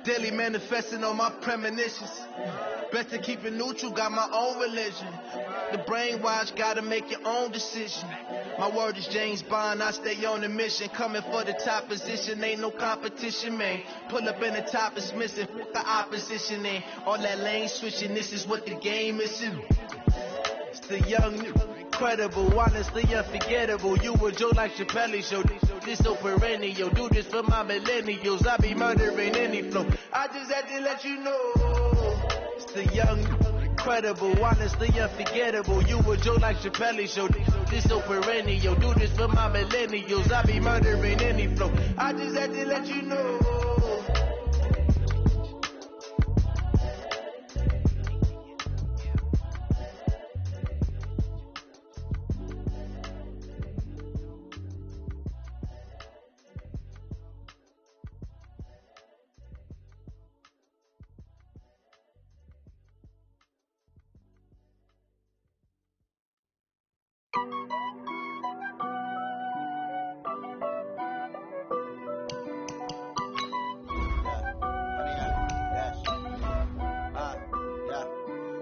Daily manifesting on my premonitions. Best to keep it neutral, got my own religion. The brainwash, gotta make your own decision. My word is James Bond, I stay on the mission. Coming for the top position, ain't no competition, man. Pull up in the top, it's missing, the opposition in. All that lane switching, this is what the game is. It's the young, incredible, honestly unforgettable. You a joke like Chappelle show. This so perennial, do this for my millennials. I be murdering any flow. I just had to let you know. It's the young, incredible, honestly unforgettable. You a joke like Chappelle show. This so perennial, do this for my millennials. I be murdering any flow. I just had to let you know.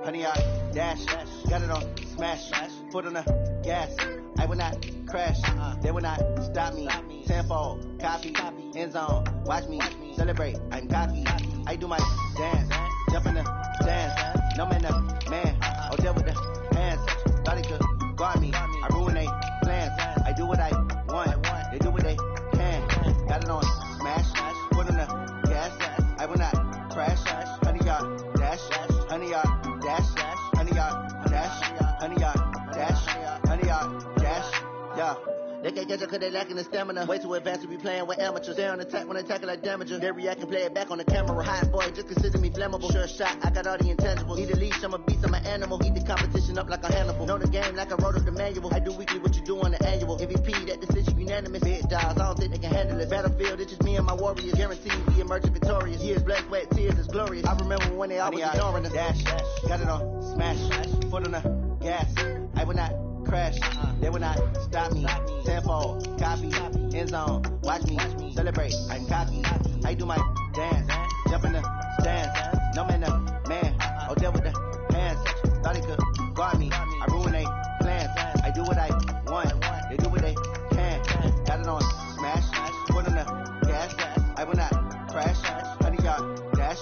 Honey, I dash, got it on smash, foot on the gas. I will not crash, they will not stop me. Tenfold, copy, end zone, watch me celebrate. I'm cocky, I do my dance, jump in the stands. No man, the man, I'll deal with the hands. Thought he could guard me, I ruin they plans. I do what I want, they do what they can. Got it on smash, foot on the gas. I will not crash, honey, y'all dash, honey, y'all. Dash, honey, y'all, dash, honey, y'all, dash, honey, y'all, dash, yeah. They can't catch up cause they lacking the stamina. Way too advanced to be playing with amateurs. They on attack when they tackle like damages. They react and play it back on the camera. Hot boy, just consider me flammable. Sure shot, I got all the intangibles. Need a leash, I'm a beast, I'm an animal. Eat the competition up like a Hannibal. Know the game like I wrote up the manual. I do weekly what you do on the annual. MVP, that decision unanimous. Big dogs, I don't think they can handle it. Battlefield, it's just me and my warriors. Guaranteed we emerging victorious. Years, blood, sweat, tears, it's glorious. I remember when they always ignoring us. Dash, got it on smash, foot on the gas. I will not crash, they will not stop me. Tenfold, copy, end zone, watch me celebrate. I'm cocky, I do my dance, jump in the stands. No man, the man, I'll deal with the hands. Thought he could guard me, I ruin they plans. I do what I want, they do what they can. Got it on smash, foot on the gas. I will not crash, honey, y'all dash,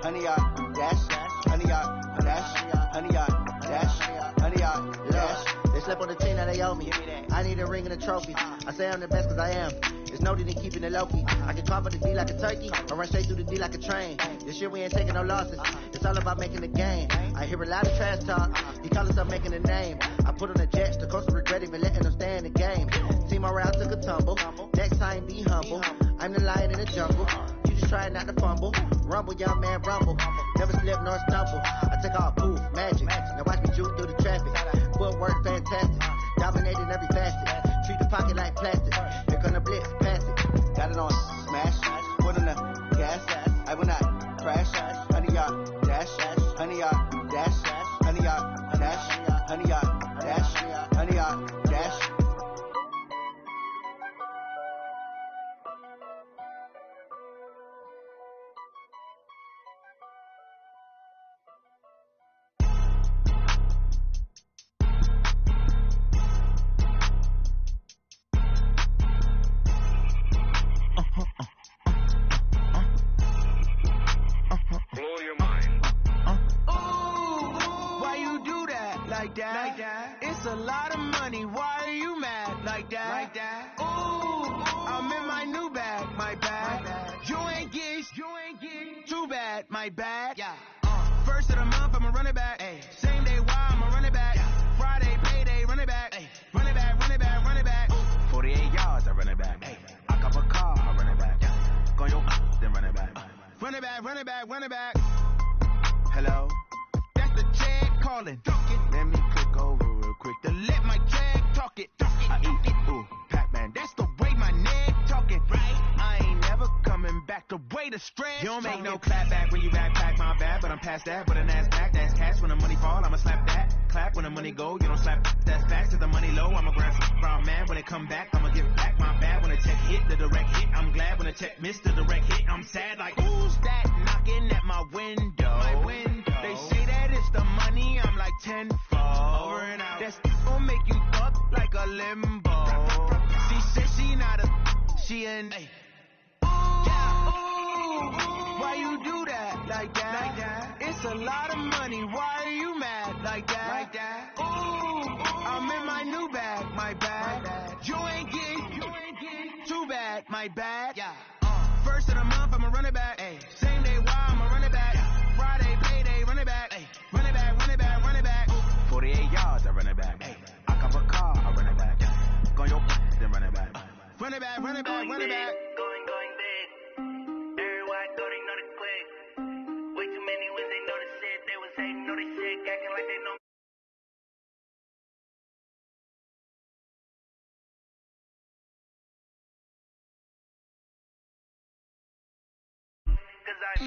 honey, y'all dash, honey, y'all dash, honey, y'all dash, honey, y'all dash. They slept on the team, now they owe me. I need a ring and a trophy. I say I'm the best cause I am. It's noted in keeping it low-key. I can carve up the D like a turkey, or run straight through the D like a train. This year we ain't taking no losses. It's all about making the game. I hear a lot of trash talk. He call himself making a name. I put on the jets, the coach will regret even letting them stay in the game. Team morale took a tumble. Next time be humble. I'm the lion in the jungle. You just try not to fumble. Rumble, young man, rumble. Never slip nor stumble. I take all poof, magic. Now watch me juke through the traffic. Footwork fantastic. Dominating every facet. Treat the pocket like plastic. Here come the blitz, pass it. Got it on smash. Foot on the gas. I will not crash. Honey, y'all dash. Honey, y'all dash. Honey, y'all dash. Honey, y'all dash. Honey, y'all dash. Blow your mind. Why you do that? Like that? It's a lot of money. Why are you mad? Like that? Ooh, I'm in my new bag. My bad. You ain't get too bad. My bad. Yeah. First of the month, I'ma run it back. Ay. Same day, why I'ma run it back. Yeah. Friday, payday, run it back. Ay. Run it back, run it back, run it back. 48 yards, I run it back. Ay. I cop a car, I run it back. Yeah. Go your then run it back. Run it back, run it back, run it back. Hello? That's the check calling. Let me click over real quick to let my check talk it. I eat it, ooh, Pac-Man. That's the way my neck talking. Right? I ain't never coming back. The way the stress. You don't make no clap back when you backpack my bad, but I'm past that. But an ass back, that's cash. When the money fall, I'ma slap that. Clap when the money go, you don't slap. That's facts. If the money low, I'ma grab some brown man. When it come back, I'ma give back my bad. When the check hit, the direct hit. I'm glad when the check missed the direct hit. I'm sad like, who's that now? limbo. She said she not a, she an A. Why you do that like that? It's a lot of money. Why are you mad like that? Ooh, I'm in my new bag, my bad. You ain't getting too bad, my bad. First of the month, I'ma run it back. Same day, why I'ma run it back. Friday, payday, run it back. Run it back, run it back, run it back. 48 yards, I run it back. I cop a car, I run it back. Go on your then run it back. Run it back, run it back, run it back. Going big. Everywhere I go, they know the quick. Way too many when they know the shit. They was hating, know they sick, acting like they know.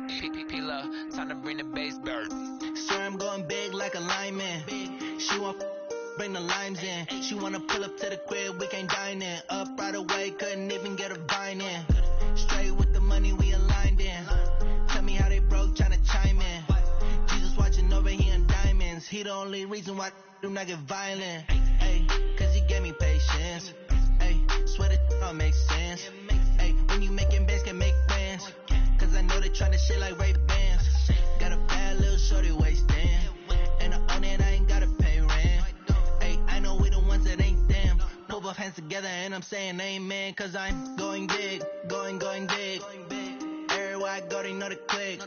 P-P-P-Love, time to bring the bass bird. Swear I'm going big like a lineman. She want bring the limes in. She wanna pull up to the crib, we can't dine in. Up right away, couldn't even get a vine in. Straight with the money we aligned in. Tell me how they broke, tryna chime in. Jesus watching over here in diamonds. He the only reason why I do not get violent. Ay, cause he gave me patience. Ay, swear that all makes sense. Ay, when you making bands, can make plans. Cause I know they tryna shit like Ray-Bans. Got a bad little shorty wasting. And I own it, I ain't gotta pay rent. Hey, I know we the ones that ain't them. Pull both hands together and I'm saying amen. Cause I'm going big, going big. Everywhere I go, they know the click.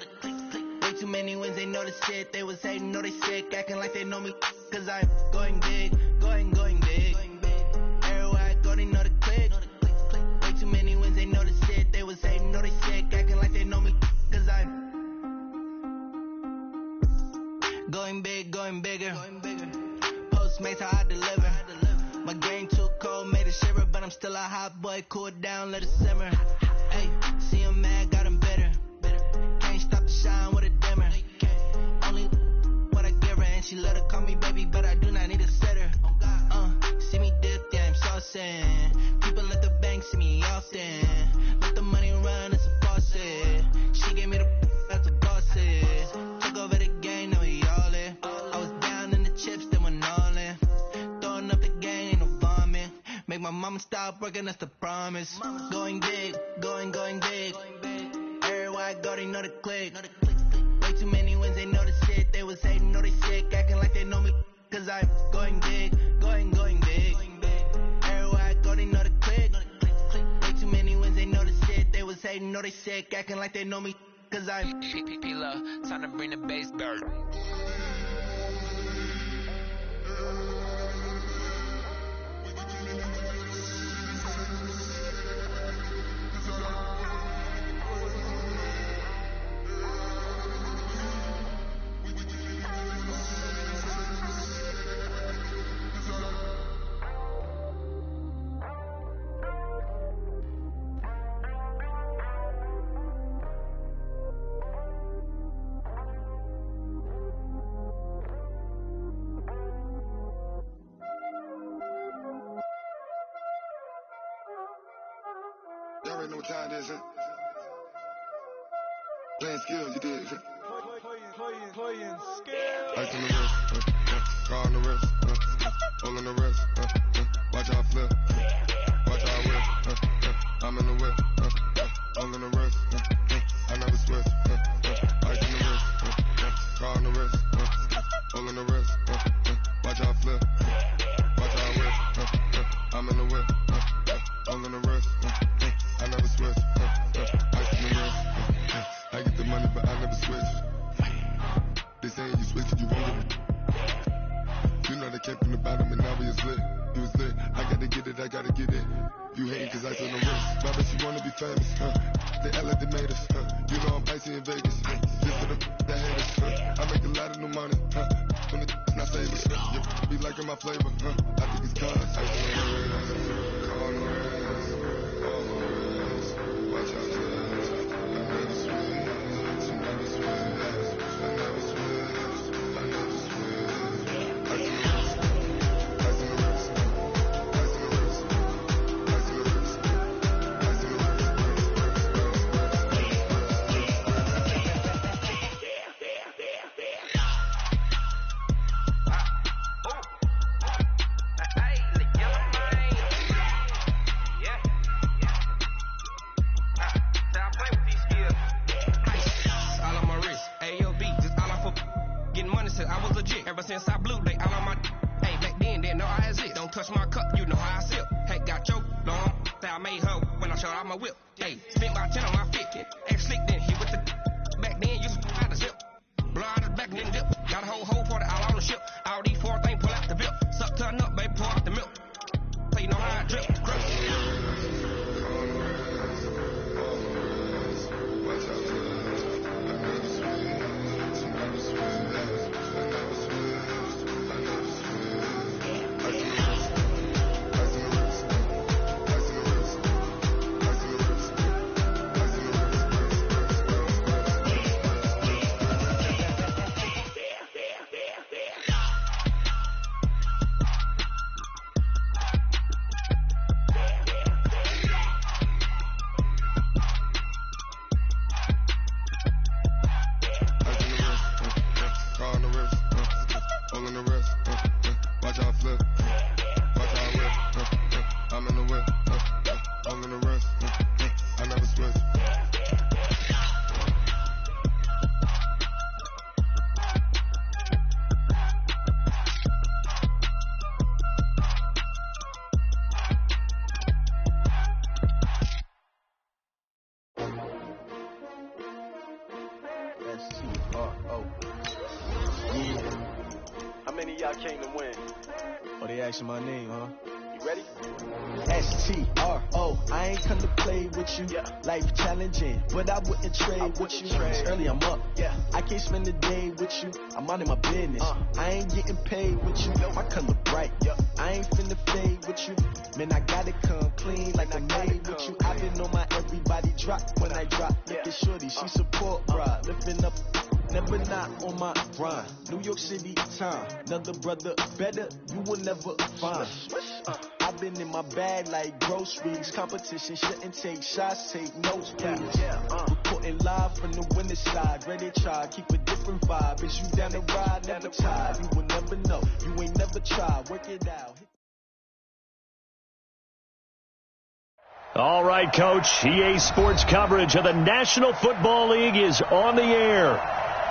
Way too many wins, they know the shit. They was hating, know they sick, acting like they know me. Cause I'm going big, going big. Everywhere I go, they know the click. Way too many wins, they know the shit. They was hating, know they sick, acting like they know me. Cause I'm going big, going bigger. Postmates how I deliver. My game too cold, made it shiver, but I'm still a hot boy. Cool it down, let it simmer. Hey, see him mad, got him bitter. Can't stop the shine with a dimmer. Only what I give her, and she let her call me baby, but I do not need a sitter. See me dip, yeah, I'm saucing. People at the bank see me often. Let the money run, it's a faucet. She gave me the that's a bosses. Took over the game, now we all in. I was down in the chips, then went all in. Throwing up the game, ain't no vomit. Make my mama stop working, that's the promise. Going big, going big. Everywhere I go, they know the click. Way too many wins, they know the shit. They was hating, know they sick, acting like they know me. Cause I'm going big, going big. Everywhere I go, they know the click. Way too many wins, they know the shit. They was hating, know they sick, acting like they know me. Cause I'm P-P-P-Love, time to bring the bass bird. Y'all already know what time it is, huh? Playing skills, you did. Playing skills. Ice on the wrist, car on the wrist, hole in the wrist, watch how I flip, watch how I whip, I'm in the whip, hole in the wrist, I never switch, ice on the wrist, car on the wrist, hole in the wrist, watch how I flip, watch how I whip, I'm in the whip, hole in the wrist, I never switch, ice in the wrist, I get the money but I never switch. They saying you switch it, you won't get it. You know they came from the bottom and now we is lit. You was lit, I gotta get it, I gotta get it. You hating cause I on the wrist. My bitch, you wanna be famous, They act like they made us, You know I'm icy in Vegas, Just for the that haters, I make a lot of new money, When the not famous, You be liking my flavor, I think it's cause ice on the wrist, car on the wrist, all the wrist, watch out, I never switch, I never switch. touch my cup, you know how I sip. Hey, got your long, that I made her when I showed out my whip. Hey, spent about 10 on my fit. Ex slick, then hit with the back then, you just out the zip. Blow out the back, then dip. Got a whole for the out on the ship. All these 4 things, pull out the bip. Suck, turn up, baby, pour out the milk. So you know how I drip. My name, huh? You ready? STRO, I ain't come to play with you. Yeah. Life challenging, but I wouldn't trade with you. It's early, I'm up. Yeah. I can't spend the day with you. I'm minding my business. I ain't getting paid with you. My color bright. Yeah. I ain't finna fade with you. Man, I gotta come clean like I made with you. I've been on my everybody drop when I drop. Look at shorty, she support, bruh. Lifting up. Never not on my grind. New York City time. Another brother better, you will never find. I've been in my bag like groceries. Competition shouldn't take shots, take notes, please. Reporting live from the winter side. Ready to try, keep a different vibe. Is you down the ride, never tired. You will never know, you ain't never tried. Work it out. All right, Coach. EA Sports coverage of the National Football League is on the air.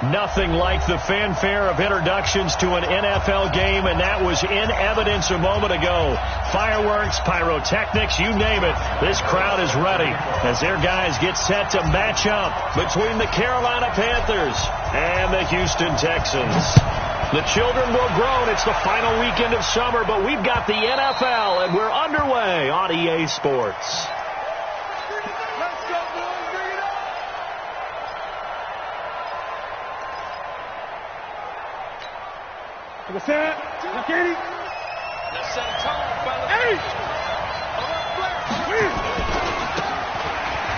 Nothing like the fanfare of introductions to an NFL game, and that was in evidence a moment ago. Fireworks, pyrotechnics, you name it. This crowd is ready as their guys get set to match up between the Carolina Panthers and the Houston Texans. The children will groan. It's the final weekend of summer, but we've got the NFL, and we're underway on EA Sports. What's that? Kenny? Let's set a tone, fellas. Hey!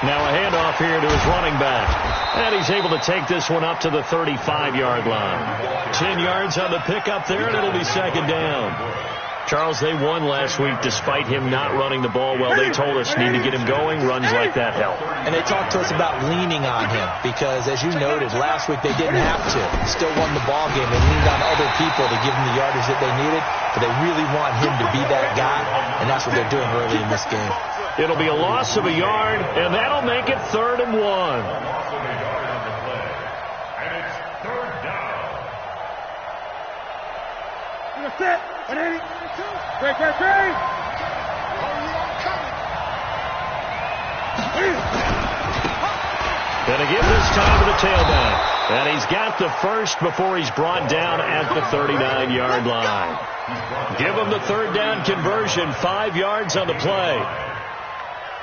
Now a handoff here to his running back. And he's able to take this one up to the 35-yard line. 10 yards on the pickup there, and it'll be second down. Charles, they won last week despite him not running the ball well. They told us need to get him going. Runs like that help. And they talked to us about leaning on him because, as you noted, last week they didn't have to. Still won the ball game. They leaned on other people to give them the yardage that they needed, but they really want him to be that guy, and that's what they're doing early in this game. It'll be a loss of a yard, and that'll make it 3rd and 1. Set. 180. Break. Gonna give this time to the tailback. And he's got the first before he's brought down at the 39-yard line. Give him the 3rd down conversion. 5 yards on the play.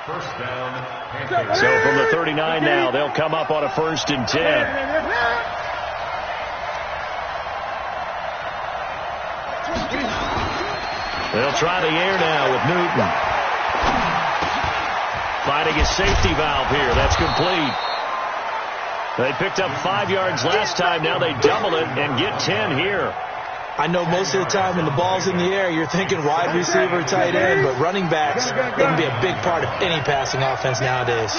First down. So from the 39 now, they'll come up on a 1st and 10. They'll try the air now with Newton. Finding a safety valve here. That's complete. They picked up 5 yards last time. Now they double it and get 10 here. I know most of the time when the ball's in the air, you're thinking wide receiver, tight end, but running backs, they can be a big part of any passing offense nowadays.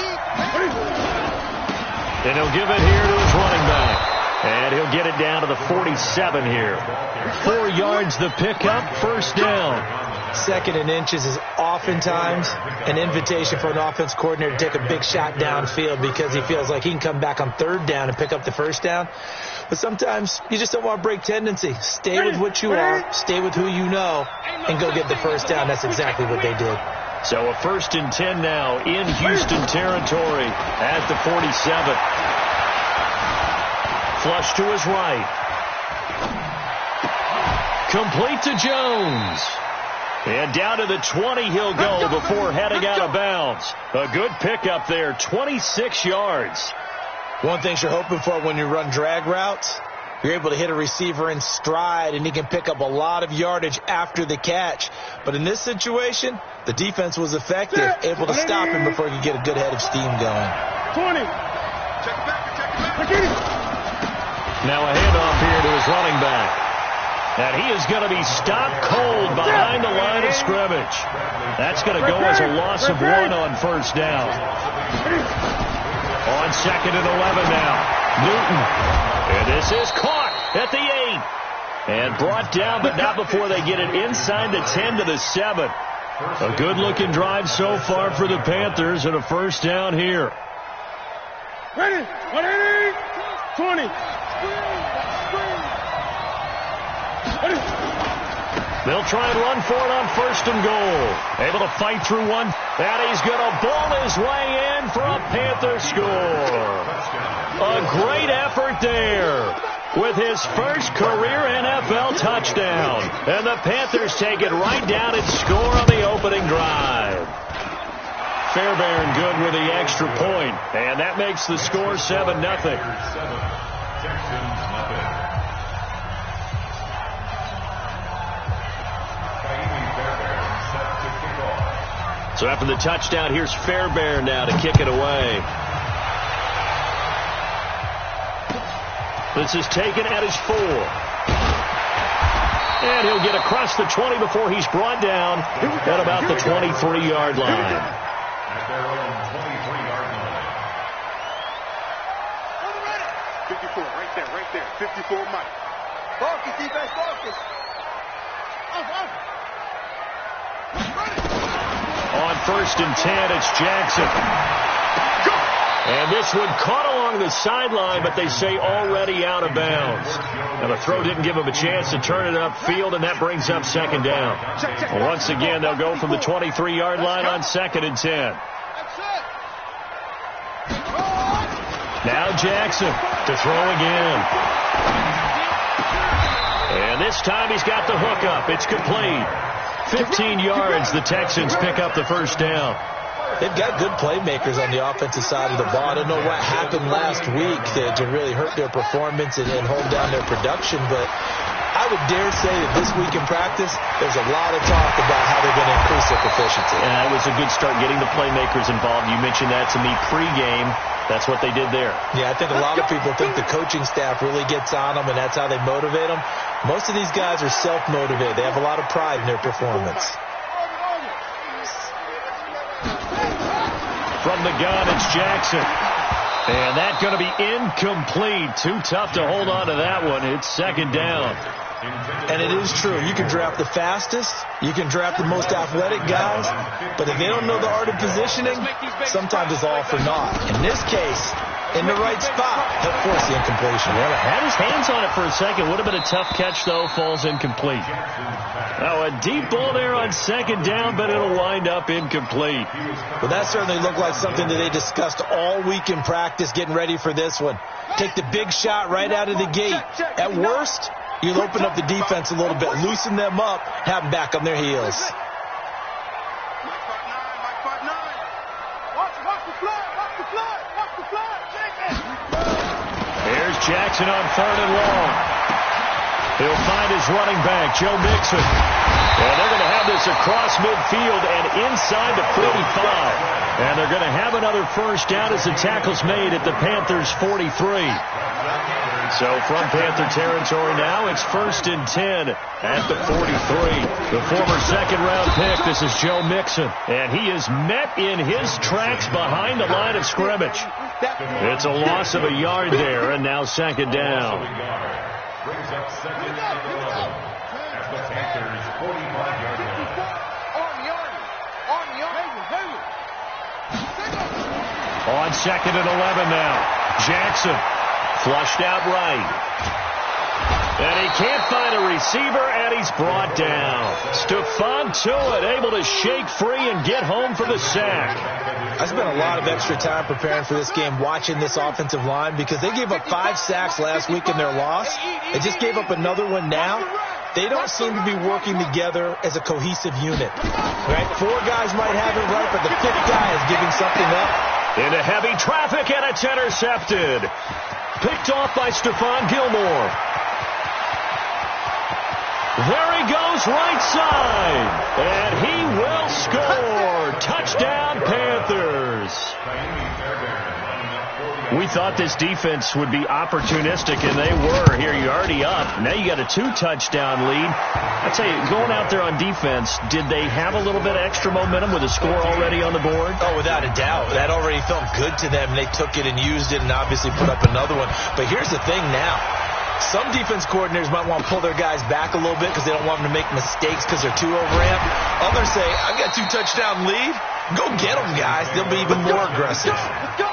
And he'll give it here to his running back. And he'll get it down to the 47 here. 4 yards the pickup, 1st down. Second and inches is oftentimes an invitation for an offense coordinator to take a big shot downfield because he feels like he can come back on third down and pick up the first down. But sometimes you just don't want to break tendency. Stay with what you are, stay with who you know, and go get the first down. That's exactly what they did. So a 1st and 10 now in Houston territory at the 47. Flush to his right. Complete to Jones. And down to the 20 he'll go before heading out of bounds. A good pickup there, 26 yards. One thing you're hoping for when you run drag routes, you're able to hit a receiver in stride, and he can pick up a lot of yardage after the catch. But in this situation, the defense was effective, able to stop him before he could get a good head of steam going. 20. Now a handoff here to his running back. And he is going to be stopped cold behind the line of scrimmage. That's going to go as a loss of 1 on first down. On 2nd and 11 now. Newton. And this is caught at the 8. And brought down, but not before they get it inside the 10 to the 7. A good-looking drive so far for the Panthers and a first down here. Ready. 180. 20. They'll try and run for it on 1st and goal. Able to fight through one. And he's going to ball his way in for a Panther score. A great effort there with his first career NFL touchdown. And the Panthers take it right down and score on the opening drive. Fairbairn good with the extra point. And that makes the score 7-0. So after the touchdown, here's Fairbairn now to kick it away. This is taken at his 4. And he'll get across the 20 before he's brought down at about the 23-yard line. At their own 23-yard line. 54, right there. 54, Mike. Focus, defense, focus. On 1st and 10, it's Jackson. And this one caught along the sideline, but they say already out of bounds. Now the throw didn't give him a chance to turn it upfield, and that brings up 2nd down. Once again, they'll go from the 23-yard line on 2nd and 10. Now Jackson to throw again. And this time he's got the hook up. It's complete. 15 yards, the Texans pick up the first down. They've got good playmakers on the offensive side of the ball. I don't know what happened last week to really hurt their performance and hold down their production, but I would dare say that this week in practice, there's a lot of talk about how they're going to increase their proficiency. And it was a good start getting the playmakers involved. You mentioned that to me pregame. That's what they did there. Yeah, I think a lot of people think the coaching staff really gets on them, and that's how they motivate them. Most of these guys are self-motivated. They have a lot of pride in their performance. From the gun, it's Jackson. And that's going to be incomplete. Too tough to hold on to that one. It's 2nd down. And it is true. You can draft the fastest. You can draft the most athletic guys. But if they don't know the art of positioning, sometimes it's all for naught. In this case, in the right spot, he'll force the incompletion. Well, had his hands on it for a second. Would have been a tough catch, though. Falls incomplete. Now, a deep ball there on 2nd down, but it'll wind up incomplete. Well, that certainly looked like something that they discussed all week in practice getting ready for this one. Take the big shot right out of the gate. At worst, you'll open up the defense a little bit, loosen them up, have them back on their heels. Here's Jackson on 3rd and long. He'll find his running back, Joe Mixon. And they're going to have this across midfield and inside the 45. And they're going to have another first down as the tackle's made at the Panthers' 43. So from Panther territory now, it's 1st and 10 at the 43. The former 2nd-round pick, this is Joe Mixon. And he is met in his tracks behind the line of scrimmage. It's a loss of a yard there, and now 2nd down. On second and 11 now. Jackson flushed out right. And he can't find a receiver, and he's brought down. Stephon Tuitt able to shake free and get home for the sack. I spent a lot of extra time preparing for this game watching this offensive line because they gave up 5 sacks last week in their loss. They just gave up another one now. They don't seem to be working together as a cohesive unit. Right? 4 guys might have it right, but the 5th guy is giving something up. Into heavy traffic, and it's intercepted. Picked off by Stephon Gilmore. There he goes, right side. And he will score. Touchdown, Panthers. We thought this defense would be opportunistic, and they were. Here, you're already up. Now you got a 2-touchdown lead. I tell you, going out there on defense, did they have a little bit of extra momentum with a score already on the board? Oh, without a doubt. That already felt good to them. They took it and used it and obviously put up another one. But here's the thing now. Some defense coordinators might want to pull their guys back a little bit because they don't want them to make mistakes because they're too overamped. Others say, I've got 2-touchdown lead. Go get them, guys. They'll be even more aggressive. Let's go.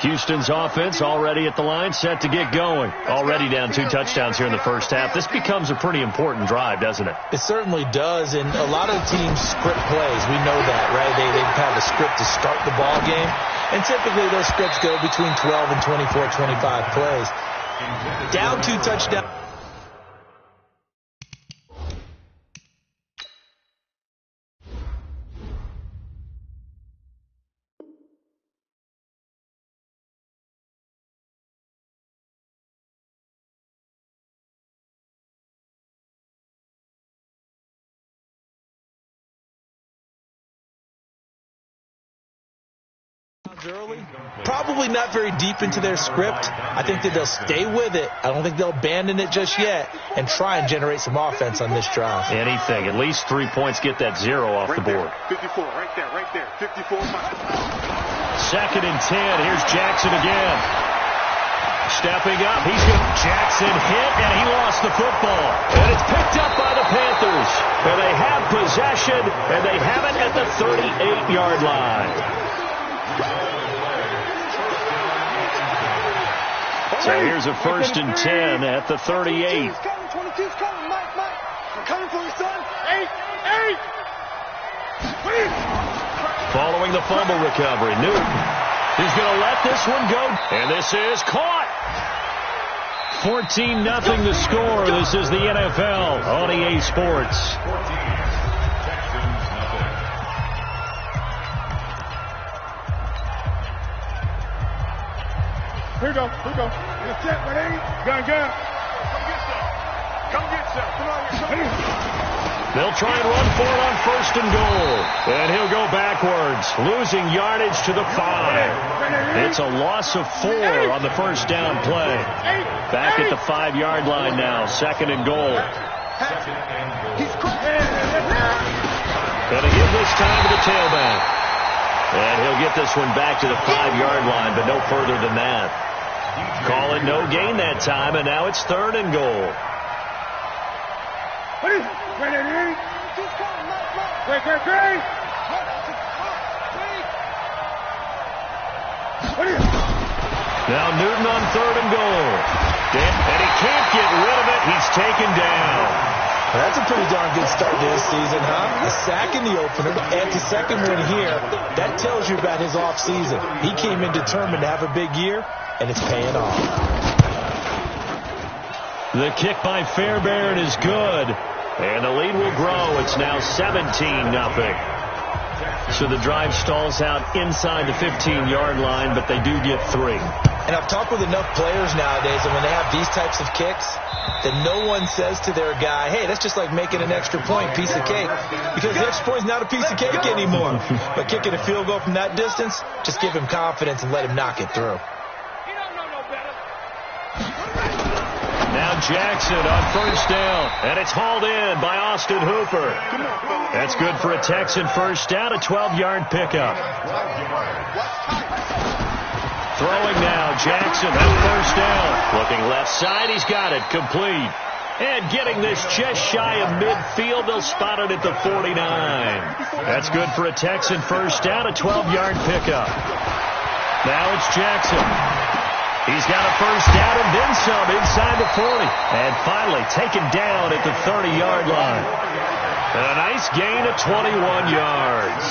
Houston's offense already at the line, set to get going. Already down 2 touchdowns here in the first half. This becomes a pretty important drive, doesn't it? It certainly does, and a lot of teams script plays. We know that, right? They have a script to start the ball game, and typically those scripts go between 12 and 24, 25 plays. Down 2 touchdowns. Early, probably not very deep into their script. I think that they'll stay with it. I don't think they'll abandon it just yet and try and generate some offense on this drive. Anything. At least 3 points, get that 0 off the board. 54, right there. 54 miles. Second and 10. Here's Jackson again. Stepping up. Jackson hit, and he lost the football. And it's picked up by the Panthers. And they have possession, and they have it at the 38-yard line. So here's a first and 10 at the 38. 22's coming, Mike. I'm coming for you, son. 8. Following the fumble recovery, Newton is going to let this one go. And this is caught. 14-0 the score. This is the NFL on EA Sports. Here we go. You're set, ready? Gun. Come get some. Come on. They'll try and run for it on first and goal. And he'll go backwards, losing yardage to the 5. It's a loss of 4 on the first down play. Back at the 5-yard line now, second and goal. Gonna give this time to the tailback. And he'll get this one back to the 5-yard line, but no further than that. Call it no gain that time, and now it's third and goal. Now Newton on third and goal. And he can't get rid of it. He's taken down. That's a pretty darn good start to this season, huh? A sack in the opener, and the second one here. That tells you about his offseason. He came in determined to have a big year, and it's paying off. The kick by Fairbairn is good, and the lead will grow. It's now 17-0. So the drive stalls out inside the 15-yard line, but they do get 3. And I've talked with enough players nowadays, and when they have these types of kicks, that no one says to their guy, hey, that's just like making an extra point, piece of cake. Because the extra point is not a piece of cake anymore. But kicking a field goal from that distance, just give him confidence and let him knock it through. Now Jackson on first down, and it's hauled in by Austin Hooper. That's good for a Texan first down, a 12-yard pickup. Throwing now, Jackson, that first down. Looking left side, he's got it, complete. And getting this just shy of midfield, they'll spot it at the 49. That's good for a Texan first down, a 12-yard pickup. Now it's Jackson. He's got a first down and then some inside the 40. And finally taken down at the 30-yard line. And a nice gain of 21 yards.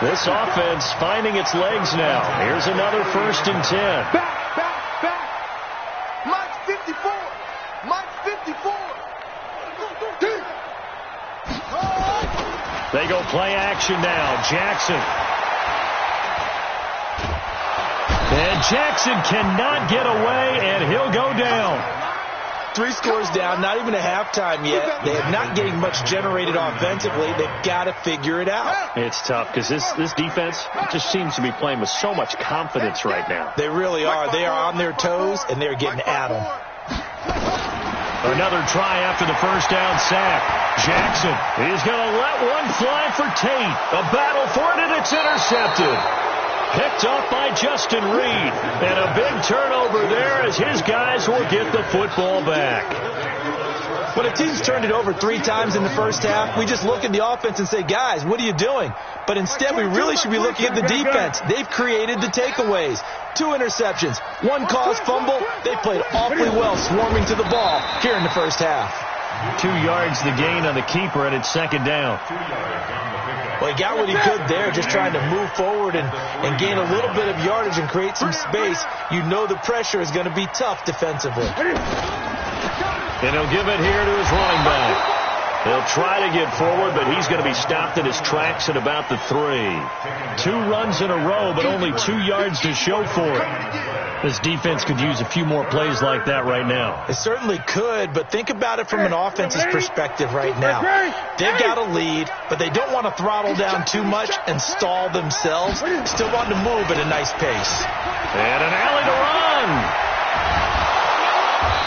This offense finding its legs now. Here's another 1st and 10. Back. Mike's 54. Mike's 54. They go play action now. Jackson. And Jackson cannot get away, and he'll go down. 3 scores down, not even a halftime yet. They're not getting much generated offensively. They've got to figure it out. It's tough because this defense just seems to be playing with so much confidence right now. They really are. They are on their toes, and they're getting at them. Another try after the first down sack. Jackson, he's going to let one fly for Tate. A battle for it, and it's intercepted. Picked off by Justin Reed. And a big turnover there as his guys will get the football back. When a team's turned it over 3 times in the first half, we just look at the offense and say, guys, what are you doing? But instead, we really should be looking at the defense. They've created the takeaways. 2 interceptions, 1 caused fumble. They played awfully well swarming to the ball here in the first half. 2 yards the gain on the keeper, and it's 2nd down. Well, he got what he could there, just trying to move forward and gain a little bit of yardage and create some space. You know the pressure is going to be tough defensively. And he'll give it here to his running back. He'll try to get forward, but he's going to be stopped in his tracks at about the 3. 2 runs in a row, but only 2 yards to show for it. This defense could use a few more plays like that right now. It certainly could, but think about it from an offense's perspective right now. They've got a lead, but they don't want to throttle down too much and stall themselves. Still want to move at a nice pace. And an alley to run.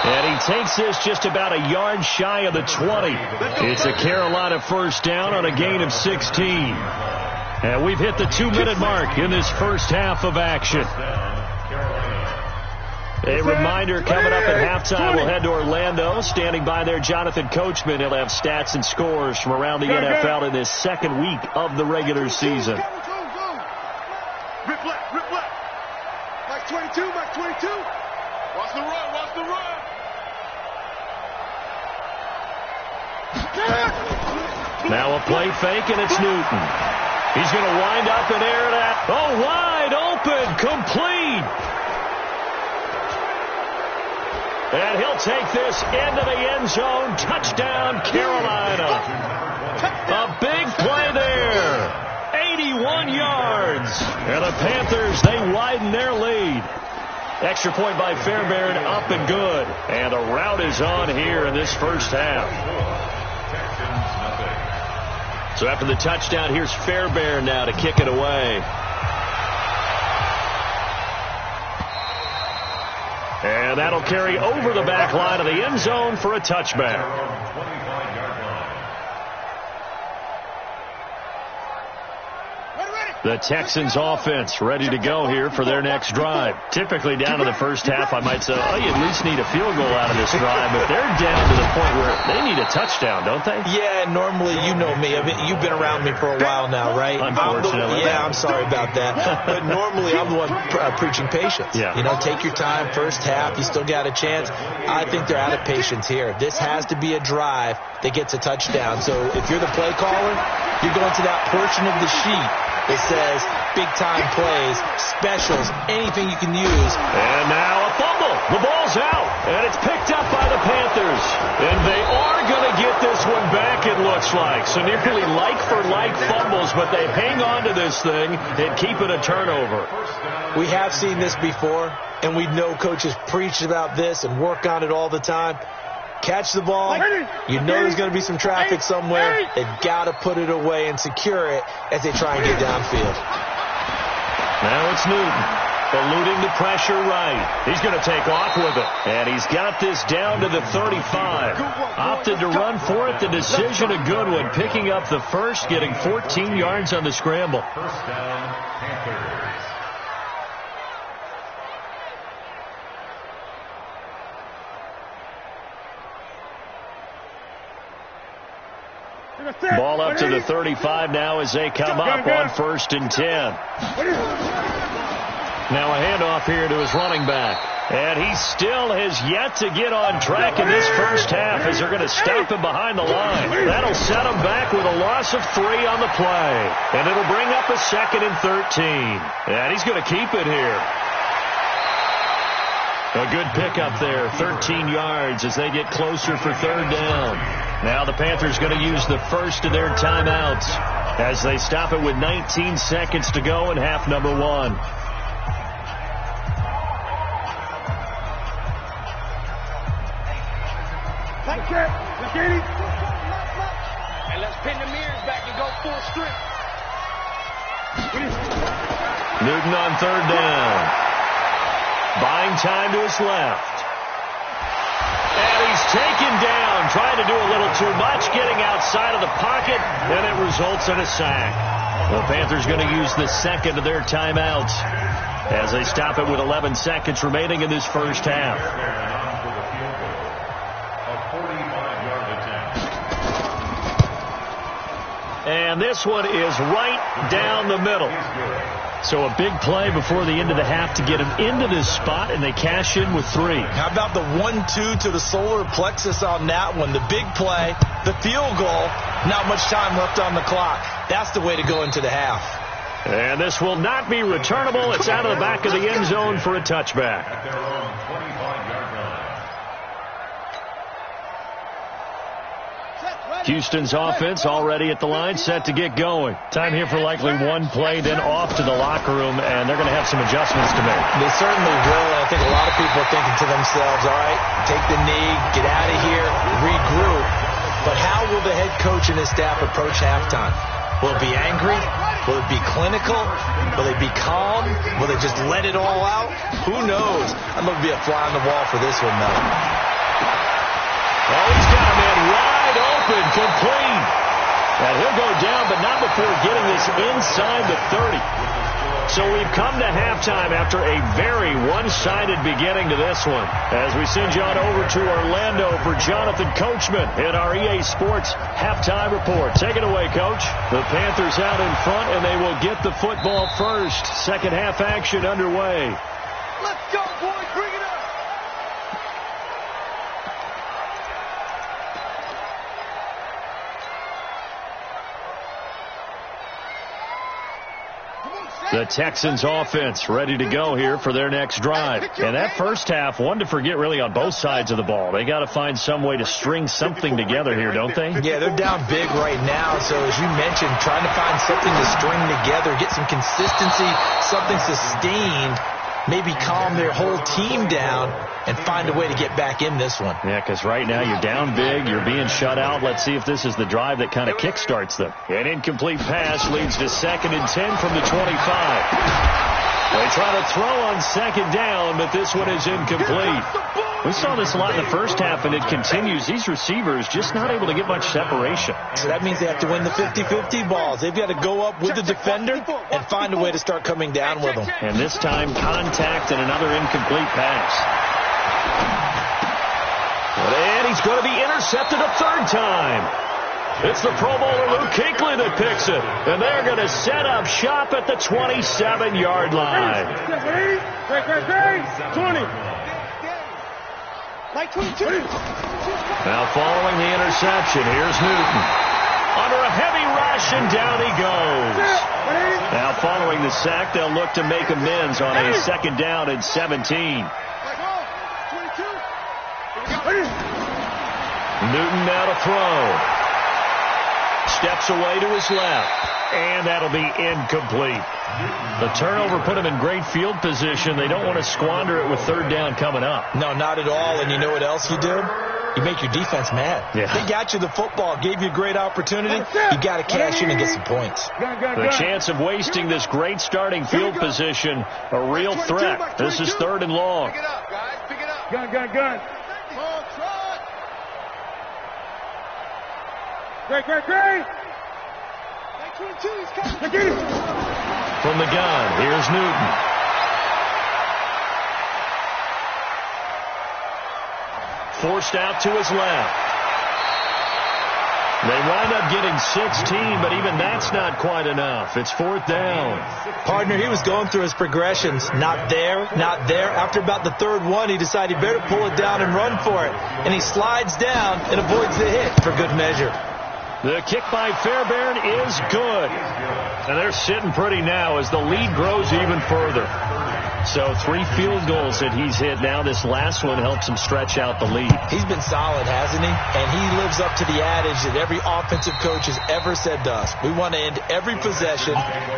And he takes this just about a yard shy of the 20. It's a Carolina first down on a gain of 16. And we've hit the 2-minute mark in this first half of action. A reminder, coming up at halftime, we'll head to Orlando. Standing by there, Jonathan Coachman. He'll have stats and scores from around the NFL in this 2nd week of the regular season. Rip left. Mike 22. Watch the run. Now a play fake, and it's Newton. He's going to wind up and air it out. Oh, wide open, complete. And he'll take this into the end zone. Touchdown, Carolina. A big play there. 81 yards. And the Panthers, they widen their lead. Extra point by Fairbairn, up and good. And the rout is on here in this first half. So after the touchdown, here's Fairbairn now to kick it away. And that'll carry over the back line of the end zone for a touchback. The Texans offense ready to go here for their next drive. Typically down to the first half, I might say, oh, you at least need a field goal out of this drive. But they're down to the point where they need a touchdown, don't they? Yeah, normally, you know me. I mean, you've been around me for a while now, right? Unfortunately. I'm sorry about that. But normally, I'm the one preaching patience. Yeah. You know, take your time, first half, you still got a chance. I think they're out of patience here. This has to be a drive that gets a touchdown. So if you're the play caller, you're going to that portion of the sheet. It says big-time plays, specials, anything you can use. And now a fumble. The ball's out, and it's picked up by the Panthers. And they are going to get this one back, it looks like. So nearly like-for-like fumbles, but they hang on to this thing and keep it a turnover. We have seen this before, and we know coaches preach about this and work on it all the time. Catch the ball. You know there's going to be some traffic somewhere. They've got to put it away and secure it as they try and get downfield. Now it's Newton, eluding the pressure right. He's going to take off with it. And he's got this down to the 35. Opted to run for it. The decision, a good one. Picking up the first, getting 14 yards on the scramble. First down, Panthers. Ball up to the 35 now as they come up on 1st and 10. Now a handoff here to his running back. And he still has yet to get on track in this first half as they're going to stop him behind the line. That'll set him back with a loss of 3 on the play. And it'll bring up a 2nd and 13. And he's going to keep it here. A good pickup there, 13 yards as they get closer for 3rd down. Now the Panthers going to use the first of their timeouts as they stop it with 19 seconds to go in half number 1. And let's pin the mirrors back and go full strip. Newton on 3rd down. Buying time to his left. And he's taken down, trying to do a little too much, getting outside of the pocket, and it results in a sack. The Panthers going to use the second of their timeouts as they stop it with 11 seconds remaining in this first half. And this one is right down the middle. So a big play before the end of the half to get him into this spot, and they cash in with 3. How about the 1-2 to the solar plexus on that one? The big play, the field goal, not much time left on the clock. That's the way to go into the half. And this will not be returnable. It's out of the back of the end zone for a touchback. Houston's offense already at the line, set to get going. Time here for likely one play, then off to the locker room, and they're going to have some adjustments to make. They certainly will. I think a lot of people are thinking to themselves, all right, take the knee, get out of here, regroup. But how will the head coach and his staff approach halftime? Will it be angry? Will it be clinical? Will they be calm? Will they just let it all out? Who knows? I'd love to be a fly on the wall for this one, though. Oh, he's got a man wide open, complete. And he'll go down, but not before getting this inside the 30. So we've come to halftime after a very one-sided beginning to this one. As we send you on over to Orlando for Jonathan Coachman in our EA Sports Halftime Report. Take it away, Coach. The Panthers out in front, and they will get the football first. Second half action underway. Let's go, boys. Bring it up. The Texans offense ready to go here for their next drive. And that first half, one to forget really on both sides of the ball. They got to find some way to string something together here, don't they? Yeah, they're down big right now. So as you mentioned, trying to find something to string together, get some consistency, something sustained, maybe calm their whole team down and find a way to get back in this one. Yeah, because right now you're down big, you're being shut out. Let's see if this is the drive that kind of kickstarts them. An incomplete pass leads to 2nd and 10 from the 25. They try to throw on 2nd down, but this one is incomplete. We saw this a lot in the first half, and it continues. These receivers just not able to get much separation. So that means they have to win the 50-50 balls. They've got to go up with the defender and find a way to start coming down with them. And this time, contact and another incomplete pass. And he's going to be intercepted a 3rd time. It's the Pro Bowler Luke Kuechly that picks it. And they're going to set up shop at the 27-yard line. 20. Like 22. Now following the interception, here's Newton. Under a heavy rush, and down he goes. Now following the sack, they'll look to make amends on a 2nd down and 17. Newton now to throw. Steps away to his left. And that'll be incomplete. The turnover put him in great field position. They don't want to squander it with 3rd down coming up. No, not at all. And you know what else you do? You make your defense mad. Yeah. They got you the football, gave you a great opportunity. You got to cash in and get some points. The chance of wasting this great starting field position, a real threat. This is 3rd and long. Pick it up, guys. Pick it up. Gun. Great. From the gun, here's Newton. Forced out to his left. They wind up getting 16, but even that's not quite enough. It's 4th down. Partner, he was going through his progressions. Not there, not there. After about the 3rd one, he decided he better pull it down and run for it. And he slides down and avoids the hit for good measure. The kick by Fairbairn is good. And they're sitting pretty now as the lead grows even further. So 3 field goals that he's hit now. This last one helps him stretch out the lead. He's been solid, hasn't he? And he lives up to the adage that every offensive coach has ever said to us. We want to end every possession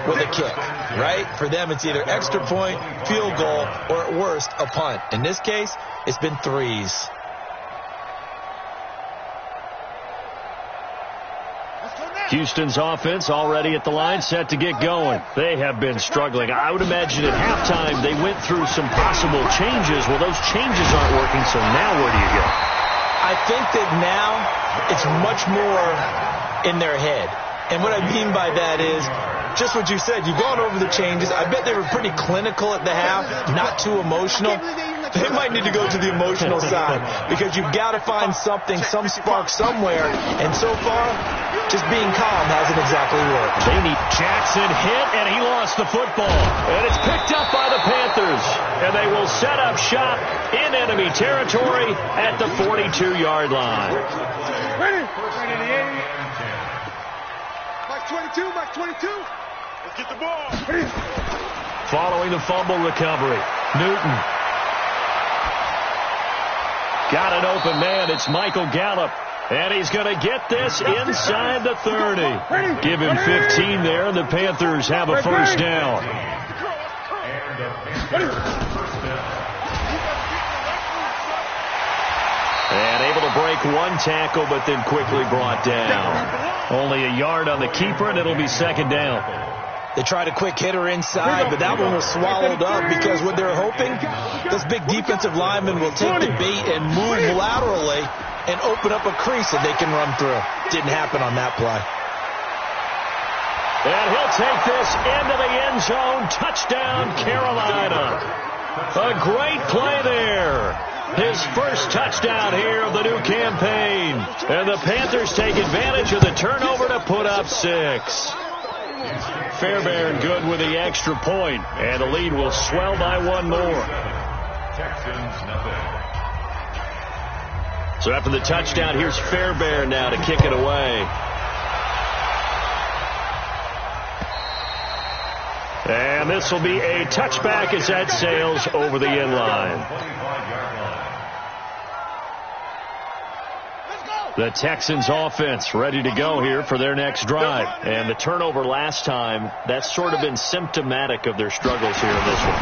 with a kick, right? For them, it's either extra point, field goal, or at worst, a punt. In this case, it's been 3s. Houston's offense already at the line, set to get going. They have been struggling. I would imagine at halftime they went through some possible changes. Well, those changes aren't working, so now where do you go? I think that now it's much more in their head. And what I mean by that is just what you said. You've gone over the changes. I bet they were pretty clinical at the half, not too emotional. They might need to go to the emotional side because you've got to find something, some spark somewhere. And so far, just being calm hasn't exactly worked. They need Jackson hit, and he lost the football. And it's picked up by the Panthers. And they will set up shop in enemy territory at the 42-yard line. Ready? Mike 22, Mike 22. Let's get the ball. Following the fumble recovery, Newton. Got an open man. It's Michael Gallup. And he's going to get this inside the 30. Give him 15 there, and the Panthers have a 1st down. And able to break 1 tackle, but then quickly brought down. Only a yard on the keeper, and it'll be 2nd down. They tried a quick hitter inside, but that one was swallowed up because what they're hoping, this big defensive lineman will take the bait and move laterally and open up a crease that they can run through. Didn't happen on that play. And he'll take this into the end zone. Touchdown, Carolina. A great play there. His first touchdown here of the new campaign. And the Panthers take advantage of the turnover to put up 6. Fairbairn good with the extra point, and the lead will swell by 1 more. So after the touchdown, here's Fairbairn now to kick it away. And this will be a touchback as that sails over the end line. The Texans offense ready to go here for their next drive. And the turnover last time, that's sort of been symptomatic of their struggles here in this one.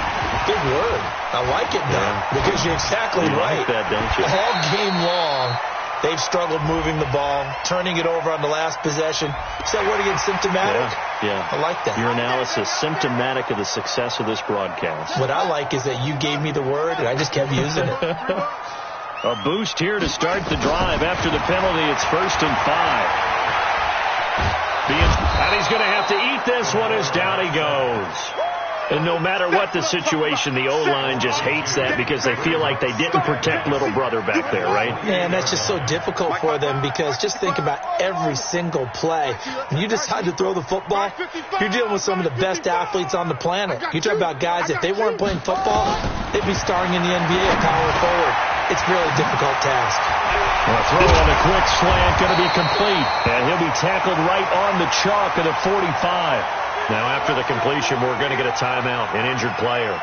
Big word. I like it, though, because you're exactly right. Like that, don't you? All game long, they've struggled moving the ball, turning it over on the last possession. Is that word again, symptomatic? Yeah. I like that. Your analysis, symptomatic of the success of this broadcast. What I like is that you gave me the word, and I just kept using it. A boost here to start the drive. After the penalty, it's 1st and 5. And he's going to have to eat this one as down he goes. And no matter what the situation, the O-line just hates that because they feel like they didn't protect little brother back there, right? Man, that's just so difficult for them because just think about every single play. When you decide to throw the football, you're dealing with some of the best athletes on the planet. You talk about guys, if they weren't playing football, they'd be starring in the NBA at power forward. It's a really difficult task. A throw on a quick slant, going to be complete. And he'll be tackled right on the chalk of the 45. Now, after the completion, we're going to get a timeout, an injured player.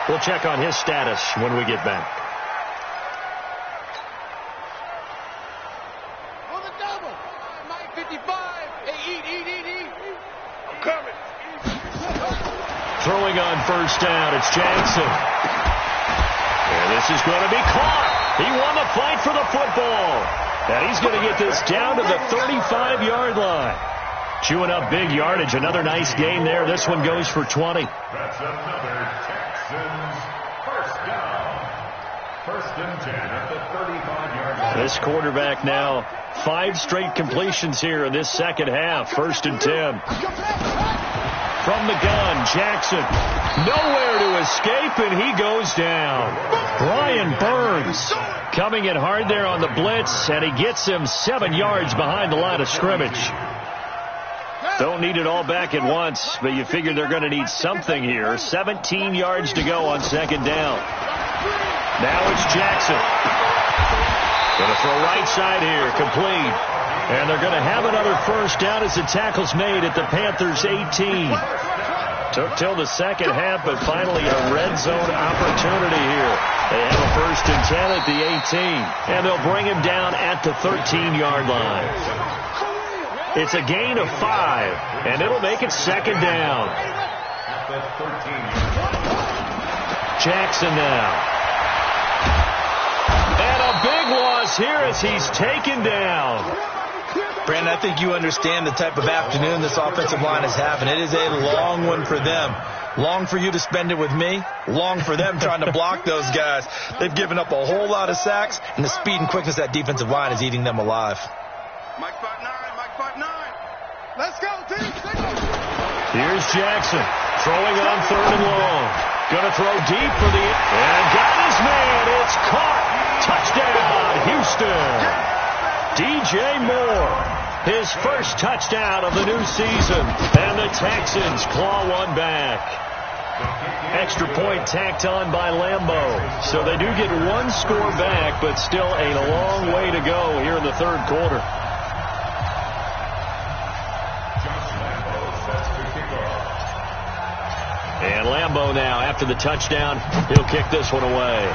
We'll check on his status when we get back. On the double. Mike 55. Hey, eat. I'm coming. Throwing on 1st down, it's Jackson. And this is going to be caught. He won the fight for the football. And he's going to get this down to the 35-yard line. Chewing up big yardage. Another nice gain there. This one goes for 20. That's another Texans 1st down. 1st and 10 at the 35-yard line. This quarterback now 5 straight completions here in this second half. 1st and 10. From the gun, Jackson. Nowhere to escape, and he goes down. Brian Burns coming in hard there on the blitz, and he gets him 7 yards behind the line of scrimmage. Don't need it all back at once, but you figure they're going to need something here. 17 yards to go on second down. Now it's Jackson. Going to throw right side here, complete. And they're going to have another first down as the tackle's made at the Panthers' 18. Took till the second half, but finally a red zone opportunity here. They have a 1st and 10 at the 18. And they'll bring him down at the 13-yard line. It's a gain of 5, and it'll make it second down. Jackson now. And a big loss here as he's taken down. Brandon, I think you understand the type of afternoon this offensive line is having. It is a long one for them. Long for you to spend it with me. Long for them trying to block those guys. They've given up a whole lot of sacks, and the speed and quickness of that defensive line is eating them alive. Mike 5'9", Mike 5'9". Let's go, team. Here's Jackson throwing on 3rd and long. Going to throw deep for the... And got his man. It's caught. Touchdown, Houston. DJ Moore, his first touchdown of the new season, and the Texans claw one back. Extra point tacked on by Lambeau, so they do get 1 score back, but still a long way to go here in the 3rd quarter. And Lambeau now, after the touchdown, he'll kick this one away.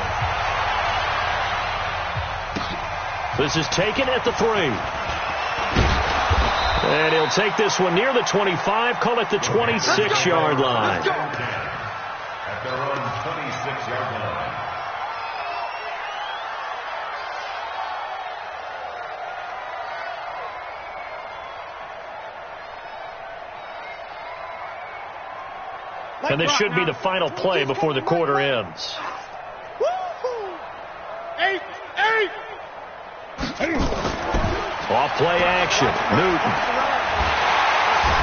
This is taken at the 3. And he'll take this one near the 25, call it the 26-yard line. At their own 26-yard line. And this should be the final play before the quarter ends. 8. Off play action, Newton.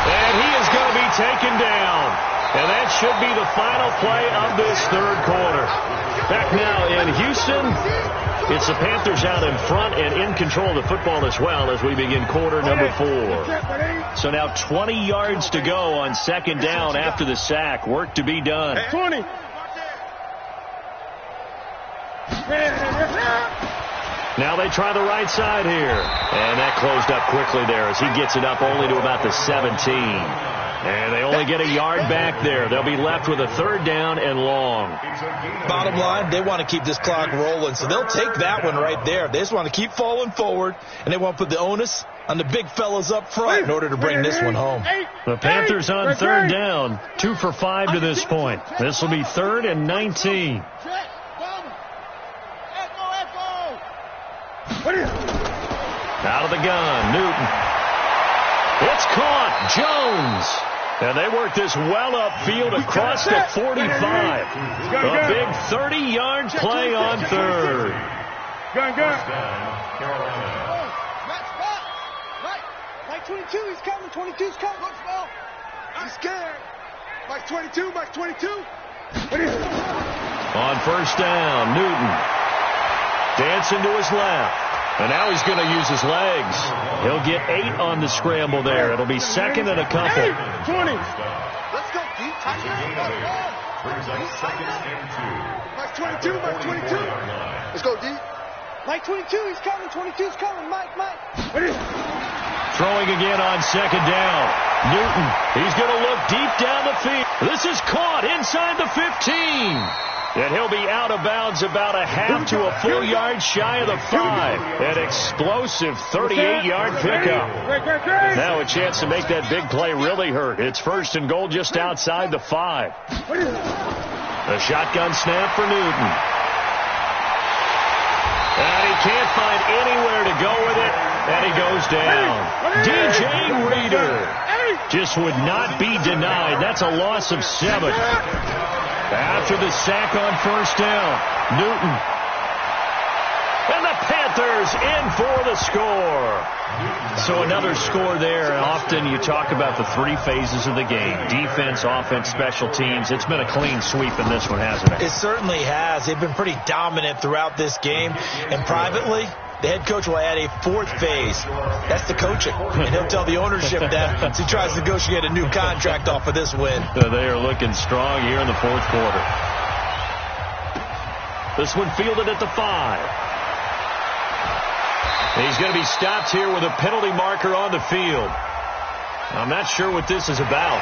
And he is going to be taken down. And that should be the final play of this 3rd quarter. Back now in Houston, it's the Panthers out in front and in control of the football as well as we begin quarter number 4. So now 20 yards to go on second down after the sack. Work to be done. 20. Now they try the right side here. And that closed up quickly there as he gets it up only to about the 17. And they only get a yard back there. They'll be left with a 3rd down and long. Bottom line, they want to keep this clock rolling, so they'll take that one right there. They just want to keep falling forward, and they want to put the onus on the big fellas up front in order to bring this one home. The Panthers on 3rd down, 2 for 5 to this point. This will be 3rd and 19. Out of the gun, Newton. It's caught, Jones. And they work this well upfield across the 45. A big 30-yard play on 3rd. Mike 22, he's coming. 22's coming. Let's go. I'm scared. Mike 22, Mike 22. On 1st down, Newton. Dancing to his left. And now he's going to use his legs. He'll get 8 on the scramble there. It'll be 2nd and a couple. 20. Let's go, deep. Brings up 2nd and 2. Mike 22, Mike 22. Let's go, deep. Mike 22, he's coming. 22's coming. Mike. Throwing again on 2nd down. Newton, he's going to look deep down the field. This is caught inside the 15. And he'll be out of bounds about a half to a full yard shy of the 5. An explosive 38-yard pickup. Now a chance to make that big play really hurt. It's 1st and goal just outside the 5. A shotgun snap for Newton. And he can't find anywhere to go with it. And he goes down. DJ Reader just would not be denied. That's a loss of 7. After the sack on 1st down, Newton. And the Panthers Panthers in for the score. So another score there, and often you talk about the three phases of the game: defense, offense, special teams. It's been a clean sweep in this one, hasn't it? It certainly has. They've been pretty dominant throughout this game, and privately, the head coach will add a fourth phase. That's the coaching. And he'll tell the ownership that as he tries to negotiate a new contract off of this win. They are looking strong here in the fourth quarter. This one fielded at the 5. He's going to be stopped here with a penalty marker on the field. I'm not sure what this is about.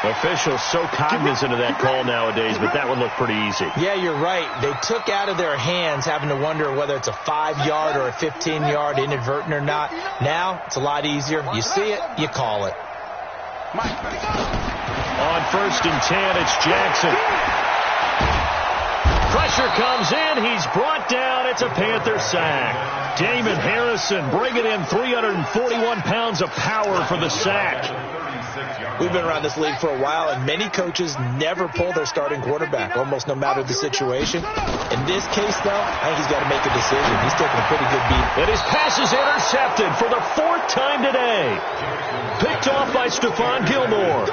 Officials so cognizant of that call nowadays, but that one looked pretty easy. Yeah, you're right. They took out of their hands having to wonder whether it's a 5-yard or a 15-yard inadvertent or not. Now, it's a lot easier. You see it, you call it. On 1st and 10, it's Jackson. Pressure comes in. He's brought down. It's a Panther sack. Damon Harrison bringing in 341 pounds of power for the sack. We've been around this league for a while, and many coaches never pull their starting quarterback, almost no matter the situation. In this case, though, I think he's got to make a decision. He's taking a pretty good beat. And his pass is intercepted for the 4th time today. Picked off by Stephon Gilmore.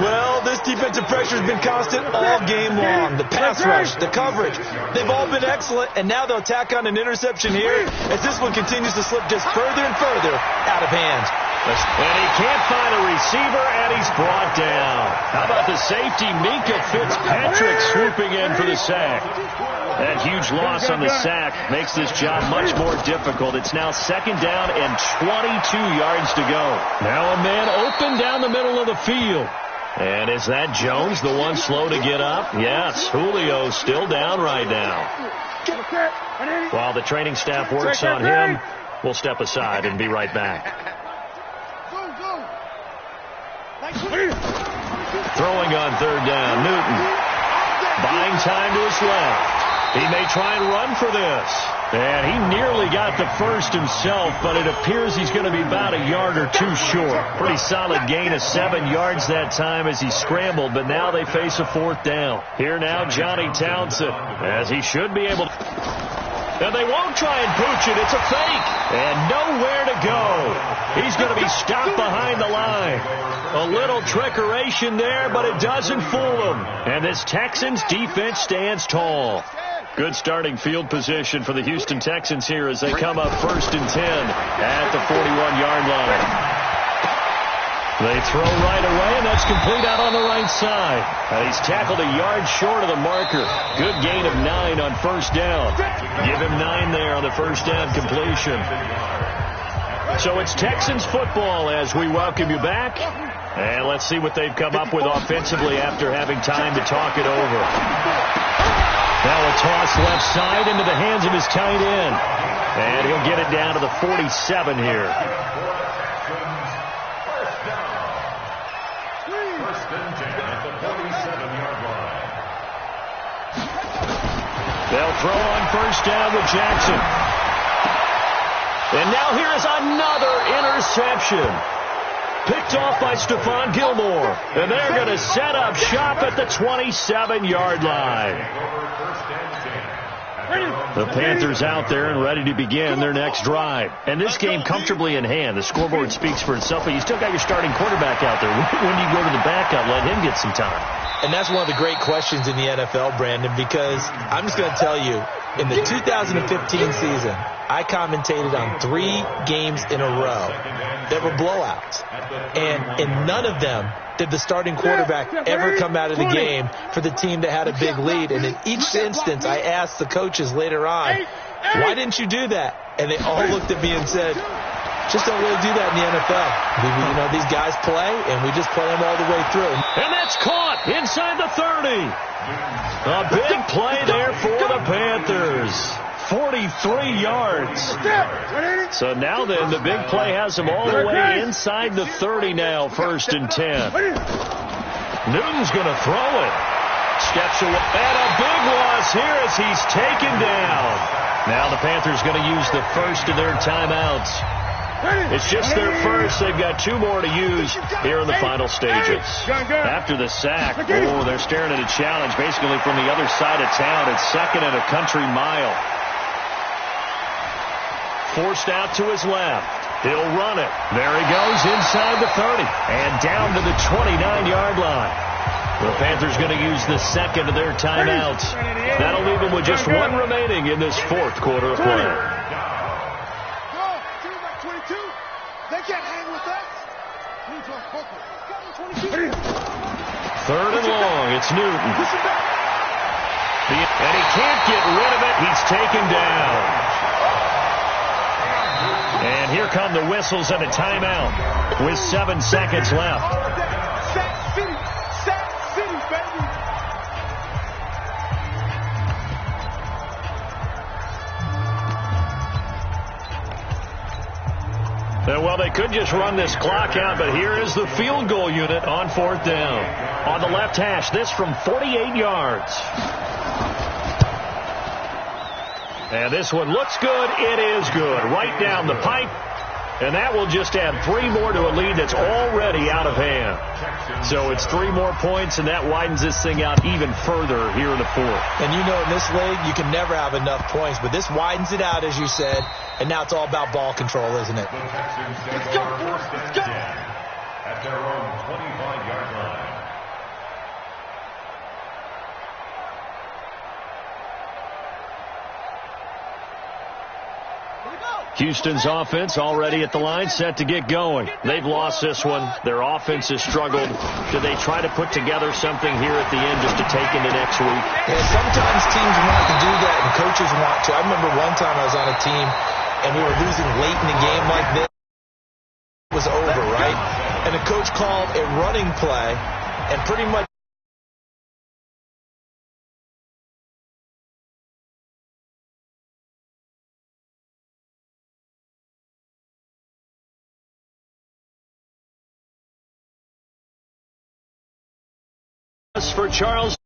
Well, this defensive pressure has been constant all game long. The pass rush, the coverage, they've all been excellent, and now they'll tack on an interception here as this one continues to slip just further and further out of hand. And he can't find a receiver, and he's brought down. How about the safety, Minka Fitzpatrick, swooping in for the sack. That huge loss on the sack makes this job much more difficult. It's now 2nd down and 22 yards to go. Now a man open down the middle of the field. And is that Jones, the one slow to get up? Yes, Julio still down right now. While the training staff works on him, we'll step aside and be right back. Throwing on 3rd down, Newton. Buying time to his left. He may try and run for this. And he nearly got the first himself, but it appears he's going to be about a yard or two short. Pretty solid gain of 7 yards that time as he scrambled, but now they face a 4th down. Here now, Johnny Townsend, as he should be able to. And they won't try and pooch it. It's a fake. And nowhere to go. He's going to be stopped behind the line. A little trickeration there, but it doesn't fool him. And this Texans defense stands tall. Good starting field position for the Houston Texans here as they come up 1st and 10 at the 41-yard line. They throw right away, and that's complete out on the right side. And he's tackled a yard short of the marker. Good gain of 9 on 1st down. Give him 9 there on the 1st down completion. So it's Texans football as we welcome you back. And let's see what they've come up with offensively after having time to talk it over. Now a toss left side into the hands of his tight end. And he'll get it down to the 47 here. They'll throw on 1st down with Jackson. And now here is another interception. Picked off by Stephon Gilmore. And they're going to set up shop at the 27-yard line. The Panthers out there and ready to begin their next drive. And this game comfortably in hand. The scoreboard speaks for itself, but you still got your starting quarterback out there. When do you go to the backup? Let him get some time. And that's one of the great questions in the NFL, Brandon, because I'm just going to tell you, in the 2015 season, I commentated on 3 games in a row that were blowouts. And in none of them did the starting quarterback ever come out of the game for the team that had a big lead. And in each instance, I asked the coaches later on, why didn't you do that? And they all looked at me and said, just don't really do that in the NFL. You know, these guys play, and we just play them all the way through. And that's caught inside the 30. A big play there for the Panthers. 43 yards. So now then, the big play has them all the way inside the 30 now, 1st and 10. Newton's going to throw it. Steps away. And a big loss here as he's taken down. Now the Panthers going to use the first of their timeouts. It's just their first. They've got 2 more to use here in the final stages. After the sack, they're staring at a challenge basically from the other side of town. It's 2nd and a country mile. forced out to his left. He'll run it. There he goes inside the 30 and down to the 29-yard line. The Panthers going to use the second of their timeouts. That'll leave them with just one remaining in this fourth quarter of play. They can't hang with us. Third and long. It's Newton. And he can't get rid of it. He's taken down. And here come the whistles and a timeout with 7 seconds left. Sack City, baby. Well, they could just run this clock out, but here is the field goal unit on fourth down. On the left hash, this from 48 yards. And this one looks good. It is good. Right down the pipe. And that will just add 3 more to a lead that's already out of hand. So it's 3 more points, and that widens this thing out even further here in the fourth. And you know, in this league, you can never have enough points, but this widens it out, as you said, and now it's all about ball control, isn't it? Let's go, let's go. At their own 25-yard line. Houston's offense already at the line, set to get going. They've lost this one. Their offense has struggled. Do they try to put together something here at the end just to take into next week? Yeah, sometimes teams want to do that and coaches want to. I remember one time I was on a team and we were losing late in the game like this. It was over, right? And the coach called a running play and pretty much for Charles.